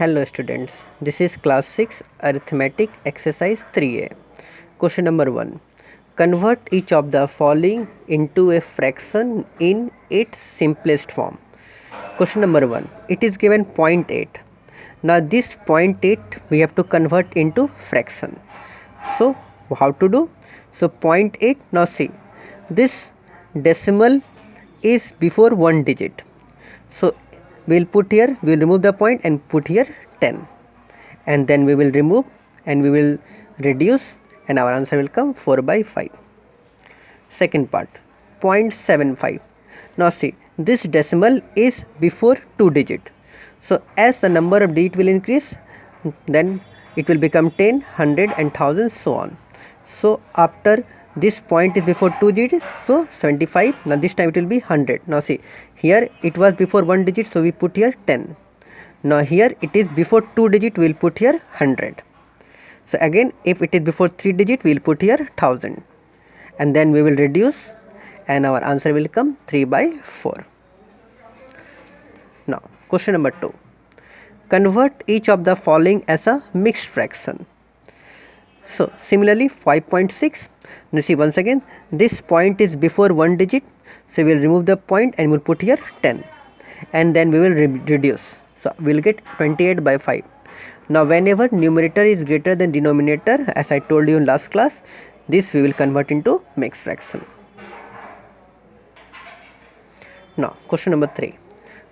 Hello students, this is class 6 arithmetic exercise 3a. Question number 1. Convert each of the following into a fraction in its simplest form. Question number 1. It is given 0.8. Now this 0.8 we have to convert into fraction. So how to do? So 0.8, now see, this decimal is before one digit. So we'll put here, we'll remove the point and put here 10, and then we will remove and we will reduce, and our answer will come 4 by 5. Second part, 0.75. Now see, this decimal is before 2 digit. So as the number of digit will increase, then it will become 10, 100 and 1000, so on. So after this point is before 2 digits, so 75. Now this time it will be 100. Now see, here it was before 1 digit, so we put here 10. Now here it is before 2 digit, we will put here 100. So again, if it is before 3 digit, we will put here 1000, and then we will reduce and our answer will come 3 by 4. Now question number 2. Convert each of the following as a mixed fraction. So similarly 5.6. Now see, once again, this point is before one digit, so we will remove the point and we will put here 10, and then we will reduce. So we will get 28 by 5. Now whenever numerator is greater than denominator, as I told you in last class, this we will convert into mixed fraction. Now question number 3.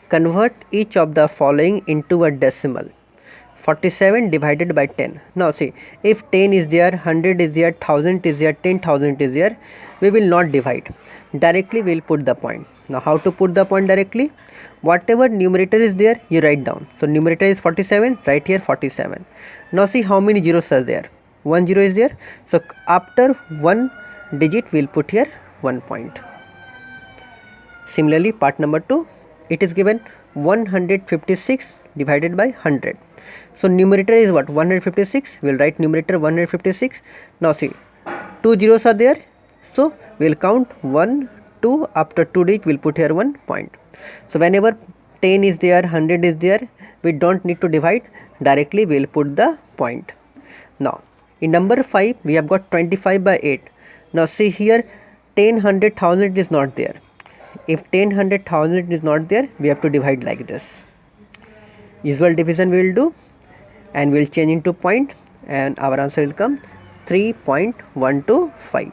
Convert each of the following into a decimal. 47 divided by 10. Now see, if 10 is there, 100 is there, 1000 is there, 10,000 is there, we will not divide. Directly we will put the point. Now how to put the point directly? Whatever numerator is there, you write down. So numerator is 47, write here 47. Now see how many zeros are there. 1 zero is there. So after one digit we will put here 1 point. Similarly part number 2, it is given 156 divided by 100. So numerator is what? 156. We will write numerator 156. Now see, 2 zeros are there, so we will count 1, 2. After 2 digits we will put here 1 point. So whenever 10 is there, 100 is there, we don't need to divide, directly we will put the point. Now in number 5 we have got 25 by 8. Now see here, 10, 100, 1000 is not there. If 10, 100, 1000 is not there, we have to divide like this. Usual division we will do, and we will change into point, and our answer will come 3.125.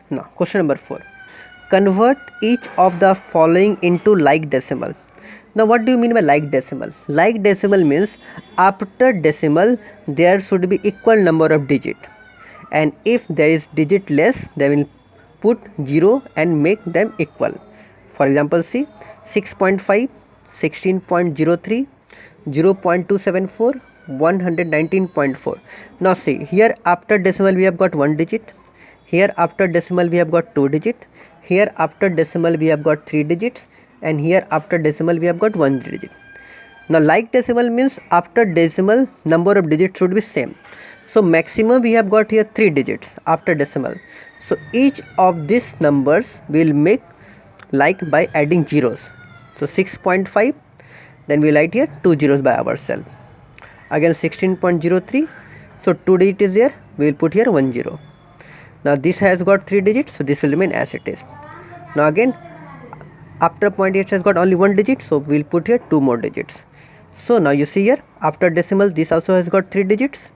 Now question number 4. Convert each of the following into like decimal. Now what do you mean by like decimal? Like decimal means after decimal there should be equal number of digit, and if there is digit less, they will put 0 and make them equal. For example, see, 6.5, 16.03, 0.274, 119.4. Now see, here after decimal we have got 1 digit, here after decimal we have got 2 digit, here after decimal we have got 3 digits, and here after decimal we have got 1 digit. Now like decimal means after decimal number of digits should be same. So maximum we have got here 3 digits after decimal. So each of these numbers will make like by adding zeros. So 6.5, then we write here 2 zeros by ourselves. Again 16.03, so 2 digit is there, we will put here 1 0. Now this has got 3 digits, so this will remain as it is. Now again after 0.8 has got only 1 digit, so we will put here 2 more digits. So now you see here, after decimal this also has got 3 digits,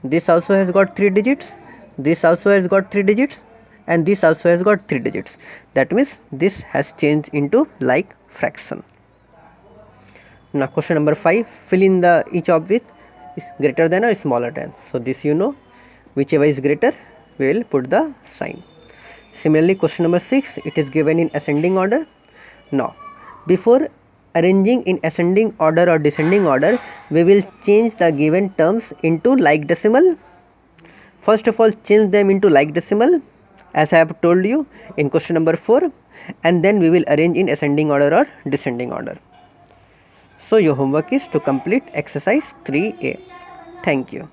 this also has got 3 digits, this also has got 3 digits, and this also has got 3 digits. That means this has changed into like fraction. Now question number 5. Fill in the each of with is greater than or smaller than. So this you know, whichever is greater we will put the sign. Similarly question number 6, it is given in ascending order. Now before arranging in ascending order or descending order, we will change the given terms into like decimal. First of all, change them into like decimal as I have told you in question number 4, and then we will arrange in ascending order or descending order. So your homework is to complete exercise 3a. Thank you.